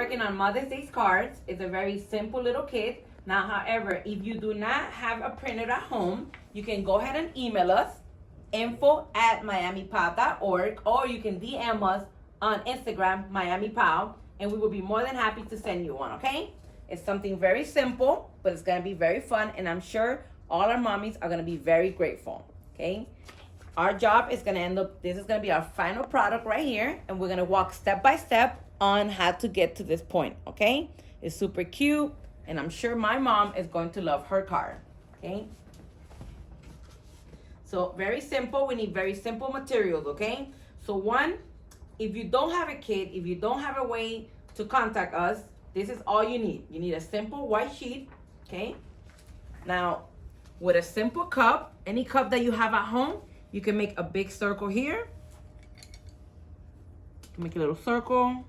working on Mother's Day cards. It's a very simple little kit. Now, however, if you do not have a printer at home, you can go ahead and email us, info@miamipow.org, or you can DM us on Instagram, MiamiPow, and we will be more than happy to send you one, okay? It's something very simple, but it's going to be very fun, and I'm sure all our mommies are going to be very grateful, okay? Our job is going to end up, this is going to be our final product right here, and we're going to walk step by step on how to get to this point, okay? It's super cute, and I'm sure my mom is going to love her card, okay? So very simple. We need very simple materials, okay? So one, if you don't have a kit, if you don't have a way to contact us, this is all you need. You need a simple white sheet, okay? Now, with a simple cup, any cup that you have at home, you can make a big circle here. You can make a little circle. I'm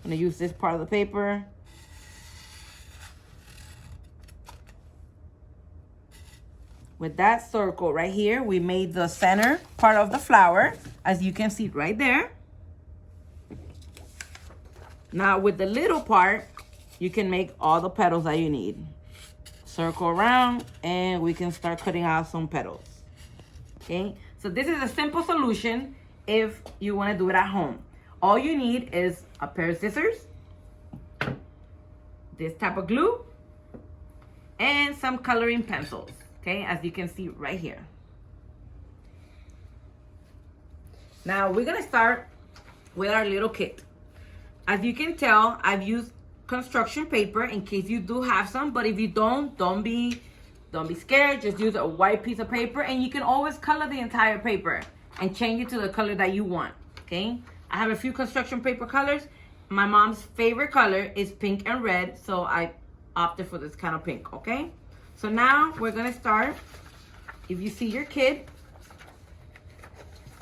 gonna use this part of the paper. With that circle right here, we made the center part of the flower, as you can see right there. Now with the little part, you can make all the petals that you need. Circle around, and we can start cutting out some petals. Okay, so this is a simple solution if you want to do it at home. All you need is a pair of scissors, this type of glue, and some coloring pencils. Okay, as you can see right here. Now we're gonna start with our little kit. As you can tell, I've used construction paper in case you do have some, but if you don't be scared. Just use a white piece of paper, and you can always color the entire paper and change it to the color that you want. Okay, I have a few construction paper colors. My mom's favorite color is pink and red, so I opted for this kind of pink. Okay, so now we're gonna start. If you see your kit,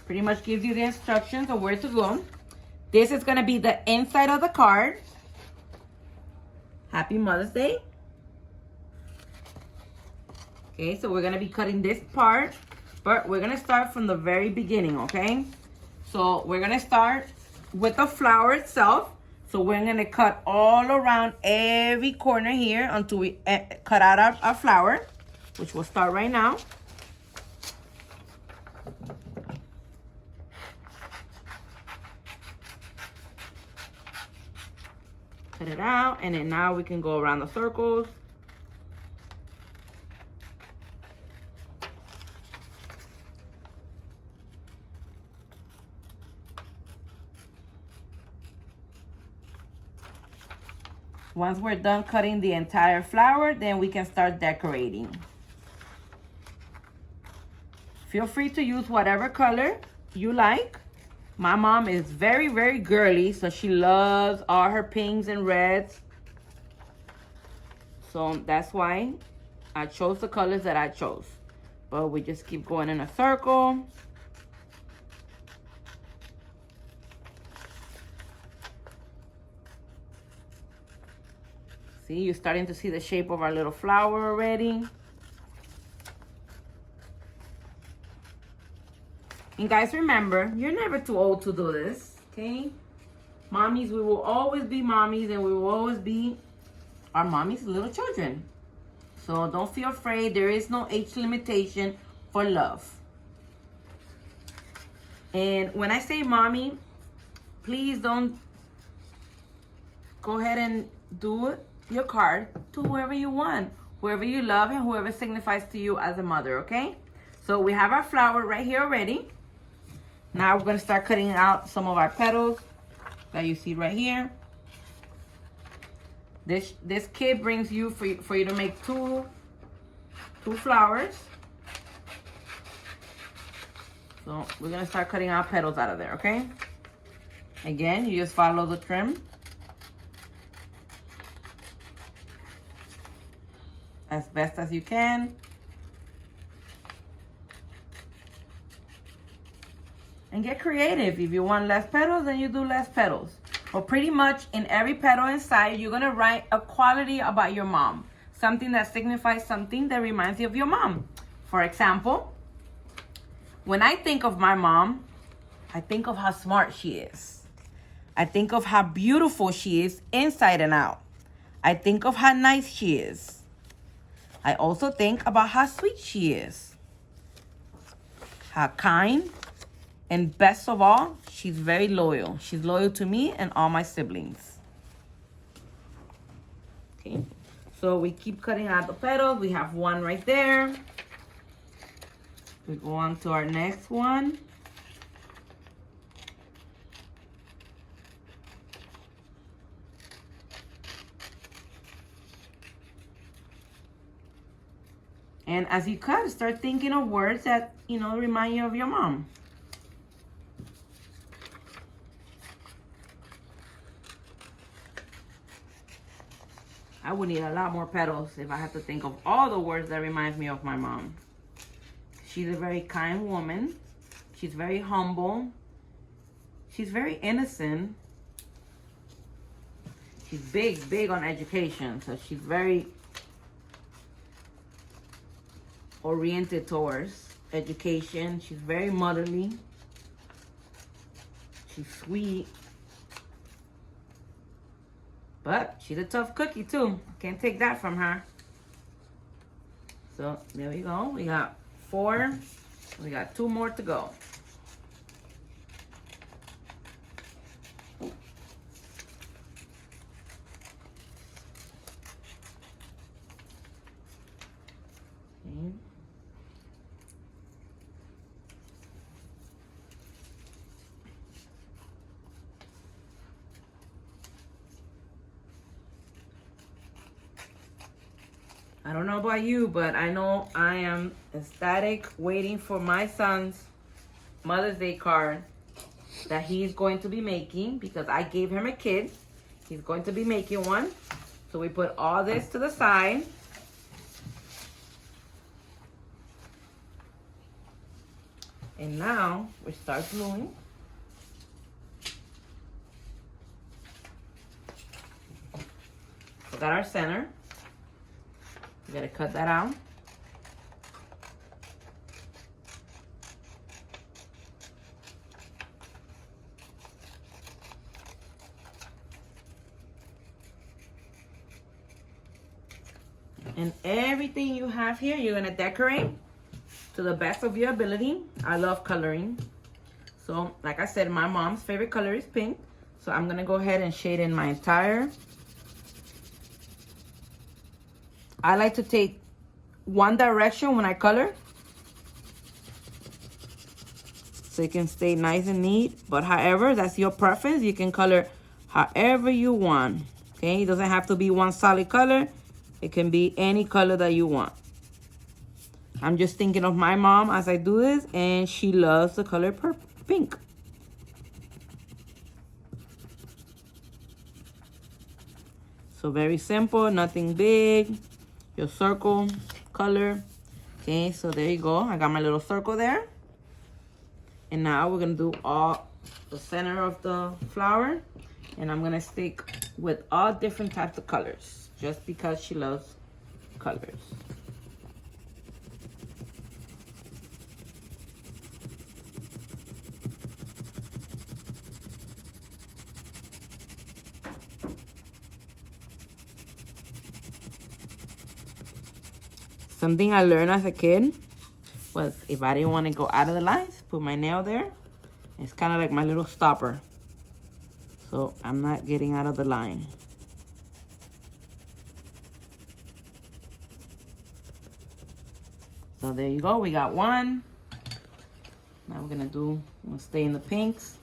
pretty much gives you the instructions of where to go. This is gonna be the inside of the card. Happy Mother's Day. Okay, so we're gonna be cutting this part, but we're gonna start from the very beginning, okay? So we're gonna start with the flower itself. So we're gonna cut all around every corner here until we cut out our flower, which we'll start right now. Cut it out, and then now we can go around the circles. Once we're done cutting the entire flower, then we can start decorating. Feel free to use whatever color you like. My mom is very, very girly, so she loves all her pinks and reds. So that's why I chose the colors that I chose. But we just keep going in a circle. See, you're starting to see the shape of our little flower already. And guys, remember, you're never too old to do this, okay? Mommies, we will always be mommies, and we will always be our mommies' little children. So don't feel afraid. There is no age limitation for love. And when I say mommy, please don't go ahead and do your card to whoever you want, whoever you love, and whoever signifies to you as a mother, okay? So we have our flower right here already. Now we're gonna start cutting out some of our petals that you see right here. This kit brings you for you to make two flowers. So we're gonna start cutting out petals out of there, okay? Again, you just follow the trim as best as you can. And get creative. If you want less petals, then you do less petals. But pretty much in every petal inside, you're gonna write a quality about your mom. Something that signifies something that reminds you of your mom. For example, when I think of my mom, I think of how smart she is. I think of how beautiful she is inside and out. I think of how nice she is. I also think about how sweet she is, how kind, and best of all, she's very loyal. She's loyal to me and all my siblings. Okay, so we keep cutting out the petals. We have one right there. We go on to our next one. And as you cut, start thinking of words that, remind you of your mom. I would need a lot more petals if I had to think of all the words that remind me of my mom. She's a very kind woman. She's very humble. She's very innocent. She's big on education. So she's very oriented towards education. She's very motherly. She's sweet. But she's a tough cookie too. Can't take that from her. So there we go. We got 4. We got 2 more to go. Okay. I don't know about you, but I know I am ecstatic waiting for my son's Mother's Day card that he's going to be making, because I gave him a kid. He's going to be making one. So we put all this to the side. And now we start gluing. We got our center. We gotta cut that out. And everything you have here, you're gonna decorate to the best of your ability. I love coloring. So, like I said, my mom's favorite color is pink. So I'm gonna go ahead and shade in my entire. I like to take one direction when I color, so it can stay nice and neat. But however, that's your preference. You can color however you want. Okay, it doesn't have to be one solid color. It can be any color that you want. I'm just thinking of my mom as I do this, and she loves the color pink. So very simple, nothing big. Your circle color. Okay, so there you go. I got my little circle there. And now we're gonna do all the center of the flower. And I'm gonna stick with all different types of colors, just because she loves colors. Something I learned as a kid was, if I didn't want to go out of the lines, put my nail there. It's kind of like my little stopper. So I'm not getting out of the line. So there you go, we got one. Now we're gonna stay in the pinks.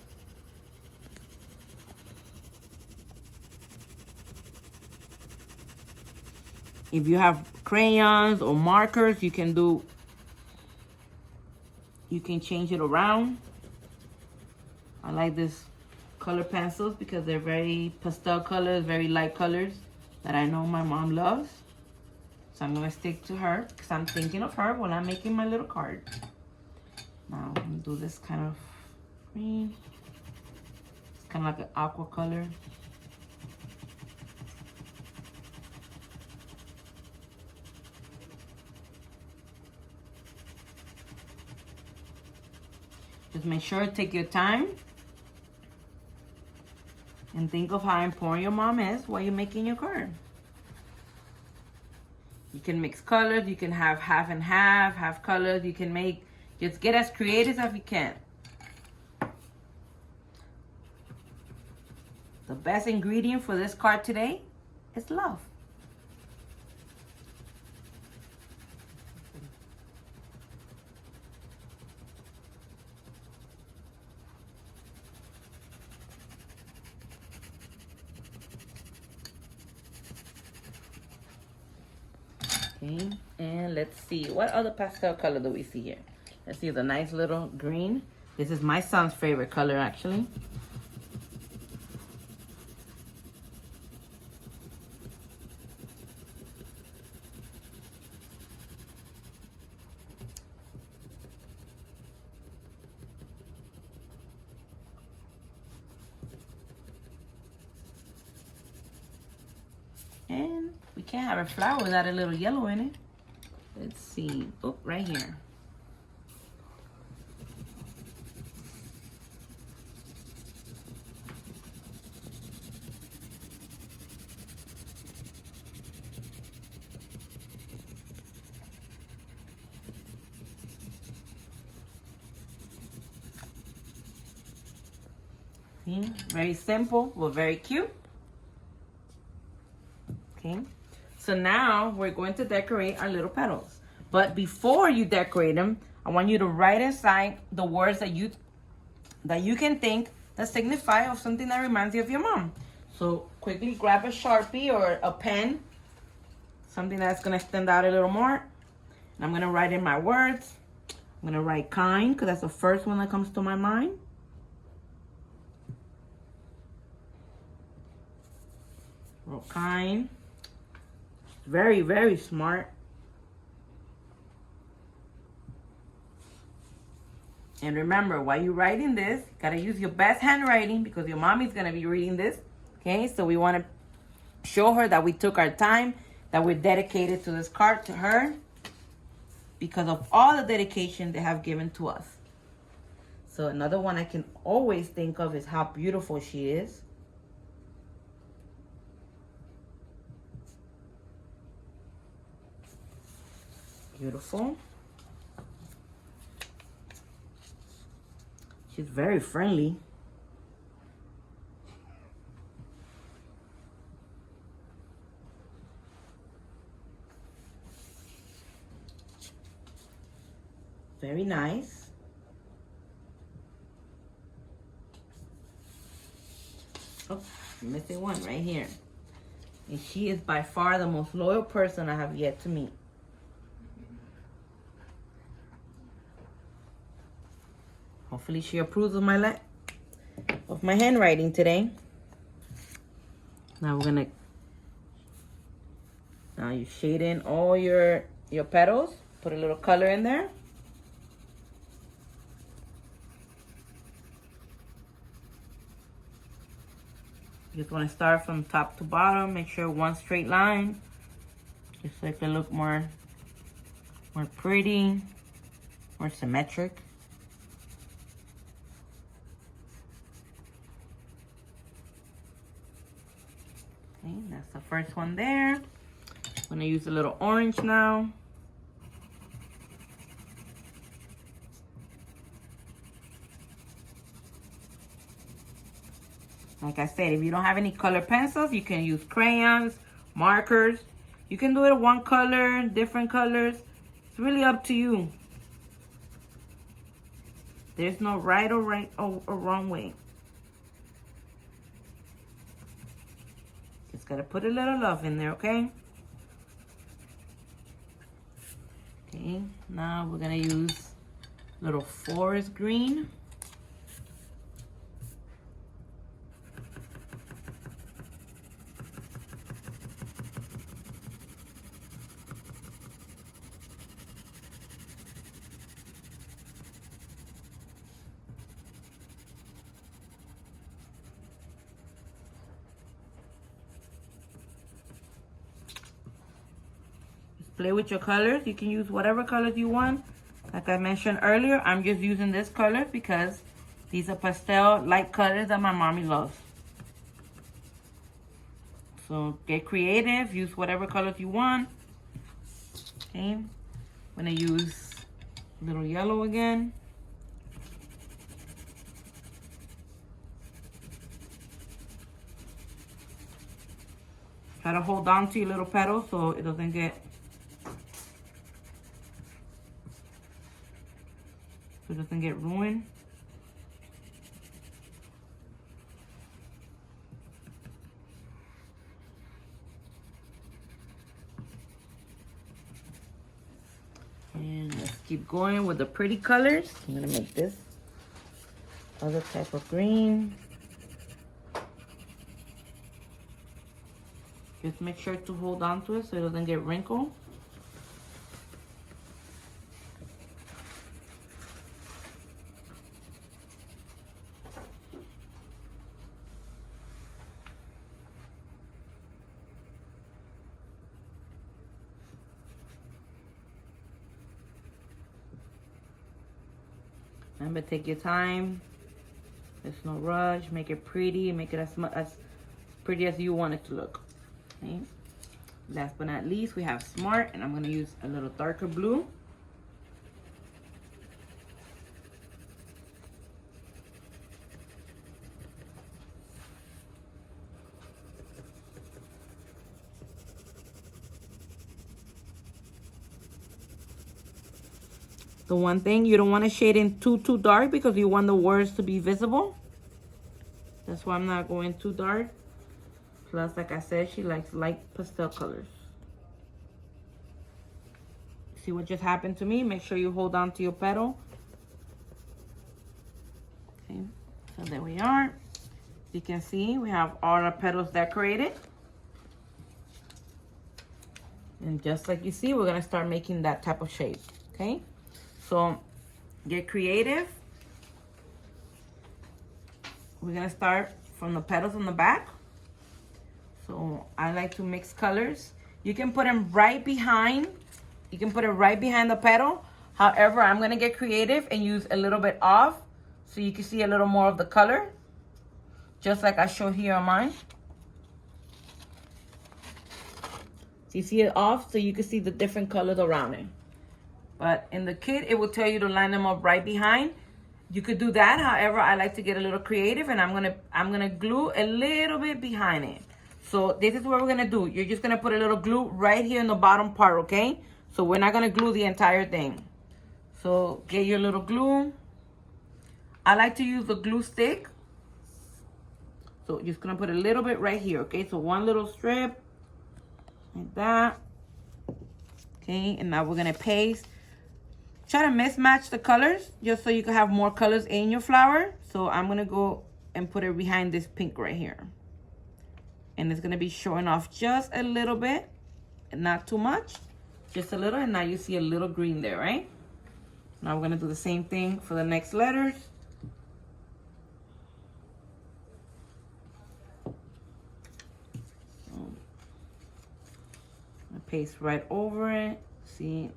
If you have crayons or markers, you can change it around. I like this color pencils because they're very pastel colors, very light colors that I know my mom loves. So I'm gonna stick to her because I'm thinking of her when I'm making my little card. Now I'm gonna do this kind of green. It's kind of like an aqua color. Just make sure, take your time. And think of how important your mom is while you're making your card. You can mix colors. You can have half and half colors. You can make, just get as creative as you can. The best ingredient for this card today is love. Okay, and let's see, what other pastel color do we see here? Let's see the nice little green. This is my son's favorite color, actually. And we can't have a flower without a little yellow in it. Let's see. Oh, right here. See? Very simple, but very cute. Okay, so now we're going to decorate our little petals. But before you decorate them, I want you to write inside the words that you can think that signify of something that reminds you of your mom. So quickly grab a Sharpie or a pen, something that's gonna stand out a little more. And I'm gonna write in my words. I'm gonna write kind, because that's the first one that comes to my mind. Real kind. Very, very smart. And remember, while you're writing this, you gotta use your best handwriting because your mommy's gonna be reading this. Okay, so we wanna show her that we took our time, that we're dedicated to this card to her because of all the dedication they have given to us. So another one I can always think of is how beautiful she is. Beautiful. She's very friendly. Very nice. Oh, I'm missing one right here. And she is by far the most loyal person I have yet to meet. Hopefully she approves of my handwriting today. Now you shade in all your petals. Put a little color in there. You just want to start from top to bottom. Make sure one straight line, just so it can look more pretty, more symmetric. Okay, that's the first one there. I'm gonna use a little orange now. Like I said, if you don't have any color pencils, you can use crayons, markers. You can do it one color, different colors. It's really up to you. There's no right or wrong way. Just gotta put a little love in there, okay? Okay, now we're gonna use little forest green. Play with your colors. You can use whatever colors you want. Like I mentioned earlier, I'm just using this color because these are pastel light colors that my mommy loves. So get creative, use whatever colors you want. Okay, I'm gonna use a little yellow again. Try to hold on to your little petal so it doesn't get ruined. And let's keep going with the pretty colors. I'm gonna make this other type of green. Just make sure to hold on to it so it doesn't get wrinkled. Remember, take your time. There's no rush. Make it pretty. Make it as pretty as you want it to look. Okay. Last but not least, we have Smart, and I'm going to use a little darker blue. The one thing, you don't want to shade in too dark because you want the words to be visible. That's why I'm not going too dark. Plus, like I said, she likes light pastel colors. See what just happened to me? Make sure you hold on to your petal. Okay, so there we are. You can see we have all our petals decorated. And just like you see, we're gonna start making that type of shape, okay? So get creative. We're gonna start from the petals on the back. So I like to mix colors. You can put them right behind. You can put it right behind the petal. However, I'm gonna get creative and use a little bit off so you can see a little more of the color. Just like I show here on mine. So you see it off so you can see the different colors around it. But in the kit, it will tell you to line them up right behind. You could do that. However, I like to get a little creative, and I'm gonna glue a little bit behind it. So this is what we're gonna do. You're just gonna put a little glue right here in the bottom part, okay? So we're not gonna glue the entire thing. So get your little glue. I like to use the glue stick. So just gonna put a little bit right here, okay? So one little strip, like that. Okay, and now we're gonna paste. Try to mismatch the colors just so you can have more colors in your flower. So I'm gonna go and put it behind this pink right here. And it's gonna be showing off just a little bit, and not too much, just a little. And now you see a little green there, right? Now we're gonna do the same thing for the next letters. Paste right over it. See,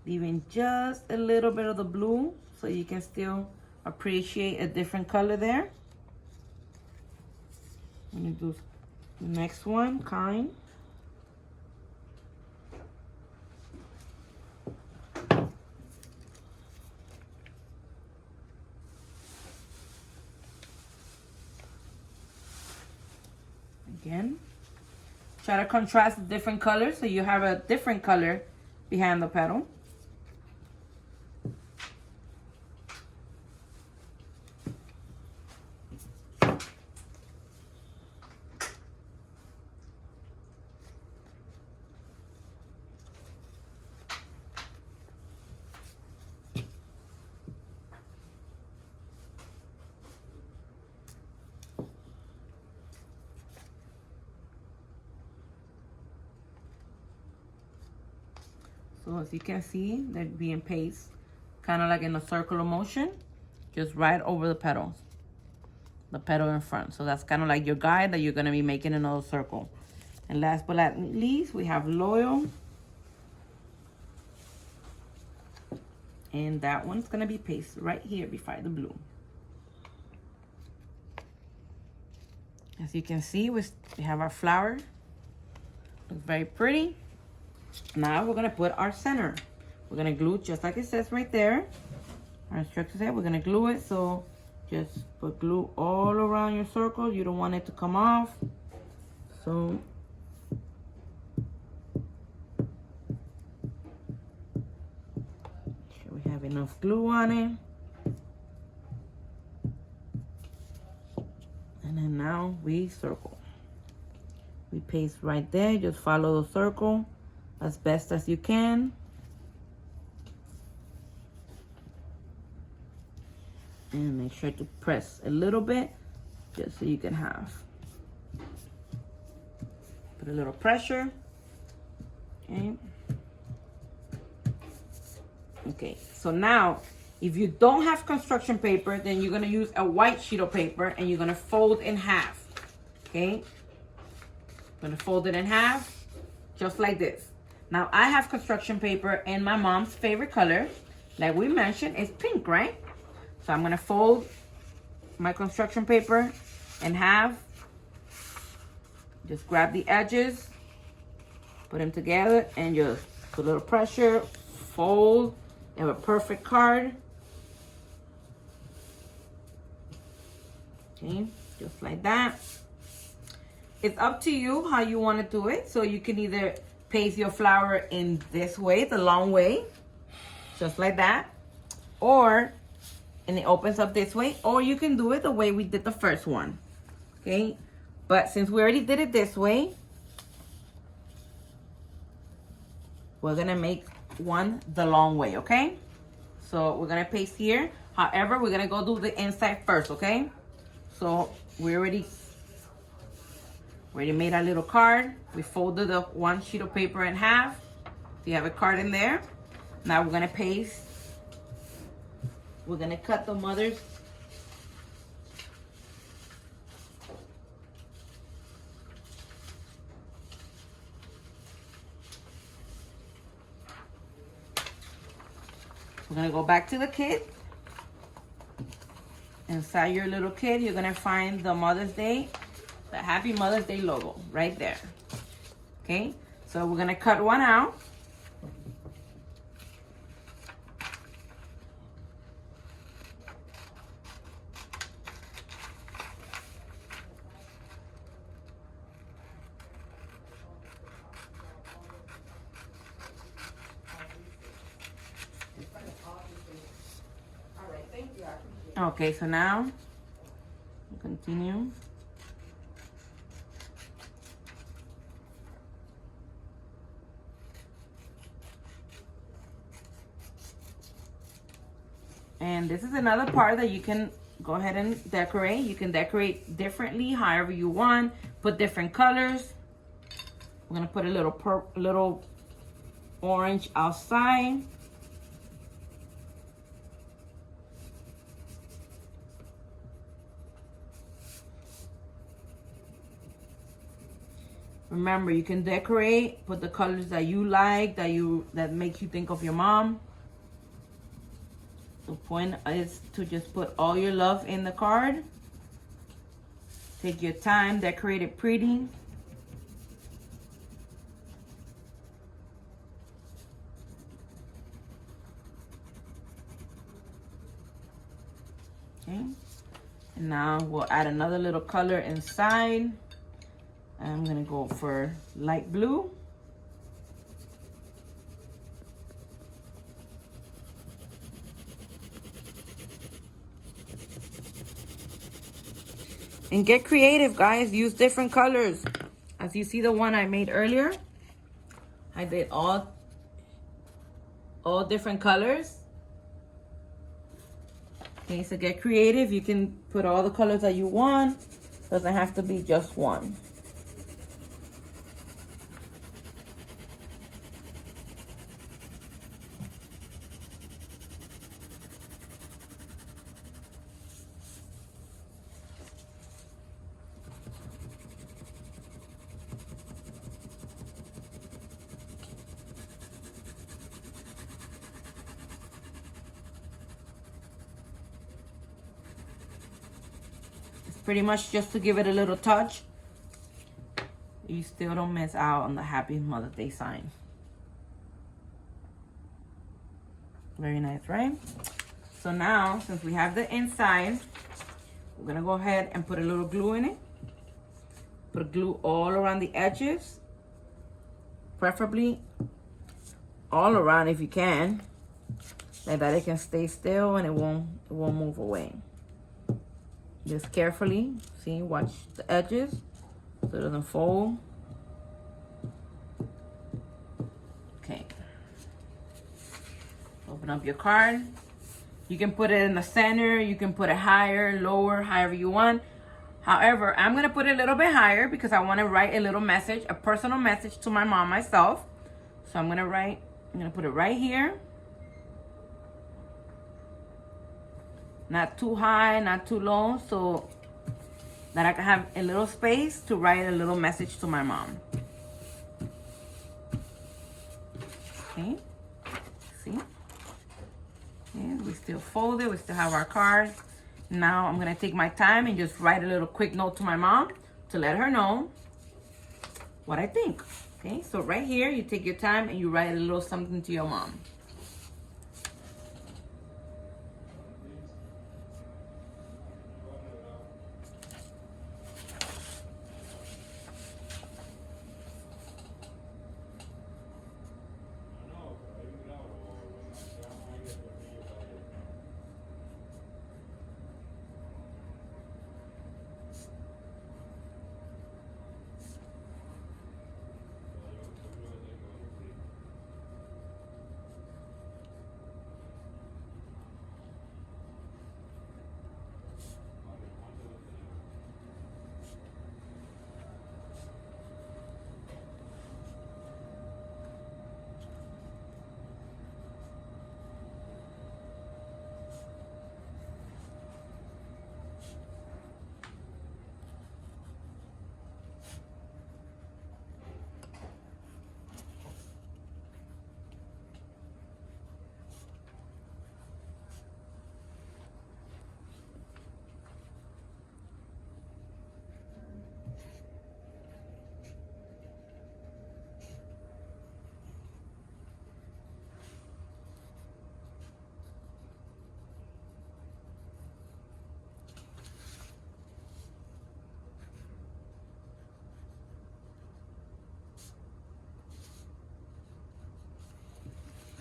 leaving just a little bit of the blue so you can still appreciate a different color there. I'm gonna do the next one, kind. Again. Try to contrast the different colors so you have a different color behind the petal. So as you can see, they're being pasted kind of like in a circular motion, just right over the petals, the petal in front. So that's kind of like your guide that you're going to be making another circle. And last but not least, we have Loyal. And that one's going to be pasted right here beside the blue. As you can see, we have our flower. Looks very pretty. Now we're gonna put our center. We're gonna glue just like it says right there. Our instructions say we're gonna glue it, so just put glue all around your circle. You don't want it to come off. So sure we have enough glue on it. And then now we circle. We paste right there. Just follow the circle as best as you can. And make sure to press a little bit just so you can have. Put a little pressure. Okay. Okay, so now if you don't have construction paper, then you're gonna use a white sheet of paper and you're gonna fold in half. Okay? I'm gonna fold it in half, just like this. Now I have construction paper and my mom's favorite color, like we mentioned, is pink, right? So I'm gonna fold my construction paper in half. Just grab the edges, put them together, and just put a little pressure, fold. You have a perfect card. Okay, just like that. It's up to you how you want to do it. So you can either paste your flower in this way, the long way, just like that, and it opens up this way, or you can do it the way we did the first one. Okay, but since we already did it this way, we're gonna make one the long way. Okay, so we're gonna paste here. However, we're gonna go do the inside first. Okay, so we already made our little card. We folded the one sheet of paper in half. You have a card in there. Now we're gonna paste. We're gonna cut the mothers. We're gonna go back to the kit. Inside your little kit, you're gonna find the Mother's Day, the Happy Mother's Day logo right there. Okay, so we're gonna cut one out. Okay, so now we'll continue. And this is another part that you can go ahead and decorate. You can decorate differently, however you want. Put different colors. We're gonna put a little orange outside. Remember, you can decorate, put the colors that you like, that makes you think of your mom. The point is to just put all your love in the card. Take your time, decorate it pretty. Okay, and now we'll add another little color inside. I'm gonna go for light blue. And get creative, guys. Use different colors. As you see the one I made earlier, I did all different colors. Okay, so get creative. You can put all the colors that you want. Doesn't have to be just one. Pretty much just to give it a little touch. You still don't miss out on the Happy Mother's Day sign. Very nice, right? So now, since we have the inside, we're gonna go ahead and put a little glue in it. Put glue all around the edges. Preferably all around if you can. Like that it can stay still and it won't move away. Just carefully, see, watch the edges so it doesn't fold. Okay. Open up your card. You can put it in the center, you can put it higher, lower, however you want. However, I'm gonna put it a little bit higher because I wanna write a little message, a personal message to my mom myself. So I'm gonna put it right here. Not too high, not too low, so that I can have a little space to write a little message to my mom. Okay, see? And we still fold it, we still have our card. Now I'm gonna take my time and just write a little quick note to my mom to let her know what I think. Okay, so right here, you take your time and you write a little something to your mom.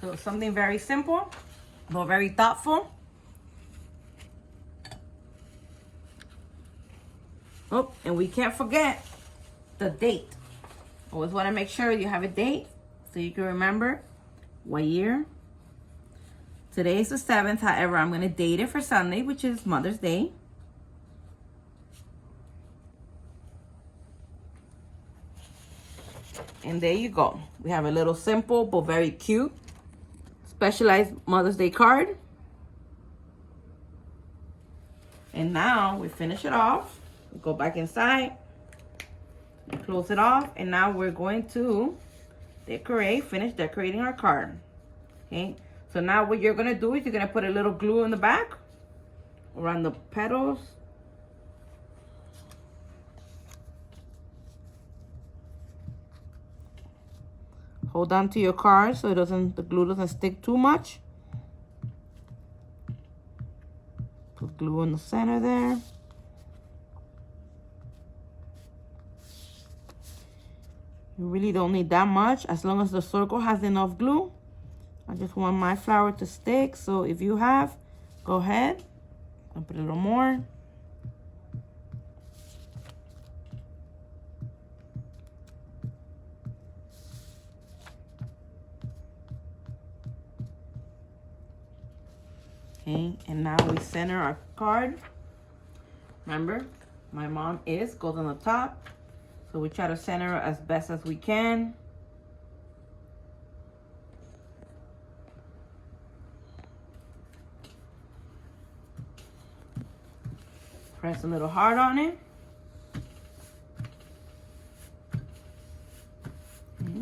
So something very simple, but very thoughtful. Oh, and we can't forget the date. Always want to make sure you have a date so you can remember what year. Today is the 7th. However, I'm going to date it for Sunday, which is Mother's Day. And there you go. We have a little simple but very cute specialized Mother's Day card. And now we finish it off. We go back inside, close it off, and now we're going to finish decorating our card. Okay, so now what you're gonna do is you're gonna put a little glue in the back around the petals. Hold on to your card so the glue doesn't stick too much. Put glue in the center there. You really don't need that much as long as the circle has enough glue. I just want my flower to stick, so if you have, go ahead and put a little more. Okay, and now we center our card. Remember, my mom goes on the top. So we try to center as best as we can. Press a little hard on it. Okay.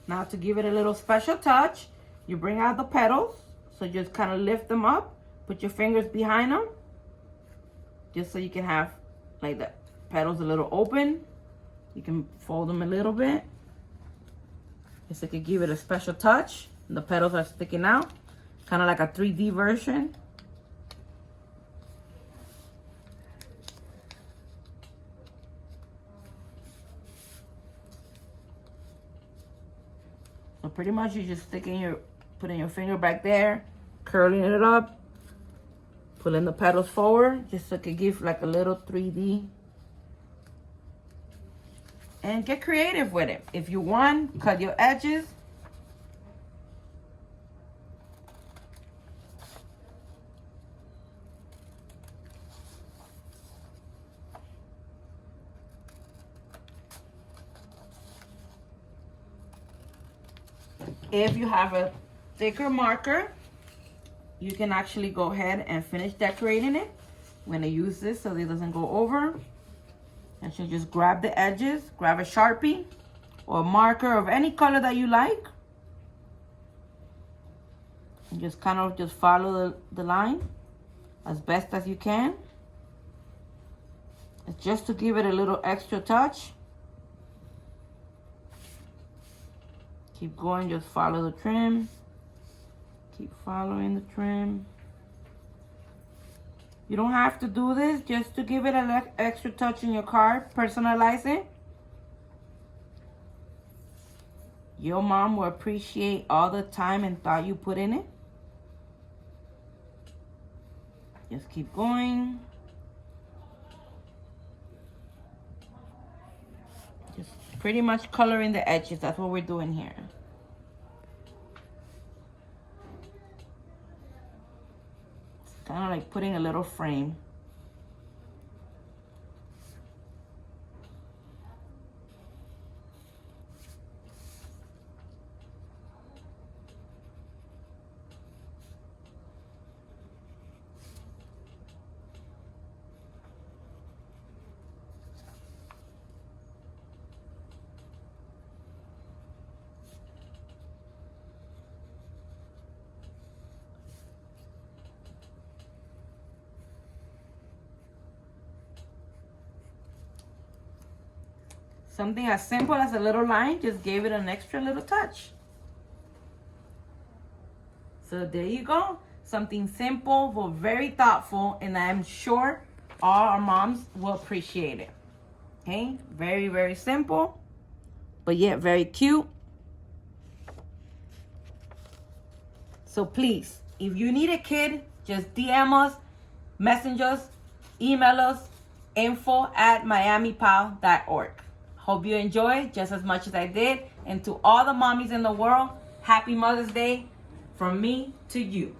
Now to give it a little special touch, you bring out the petals. So just kind of lift them up, put your fingers behind them. just so you can have like the petals a little open. You can fold them a little bit. Just so it could give it a special touch. The petals are sticking out, kind of like a 3D version. So pretty much you just putting your finger back there, curling it up, pulling the petals forward, just so it could give like a little 3D. And get creative with it. If you want, cut your edges. If you have a thicker marker, you can actually go ahead and finish decorating it. I'm gonna use this so it doesn't go over. And so just grab the edges, grab a Sharpie or a marker of any color that you like. And just kind of just follow the line as best as you can. It's just to give it a little extra touch. Keep going, just follow the trim. Keep following the trim. You don't have to do this, just to give it an extra touch in your card. Personalize it. Your mom will appreciate all the time and thought you put in it. Just keep going. Just pretty much coloring the edges. That's what we're doing here. Kind of like putting a little frame. Something as simple as a little line just gave it an extra little touch. So there you go. Something simple but very thoughtful, and I'm sure all our moms will appreciate it. Okay, very, very simple, but yet very cute. So please, if you need a kid, just DM us, message us, email us, info@miamipal.org. Hope you enjoyed just as much as I did. And to all the mommies in the world, happy Mother's Day from me to you.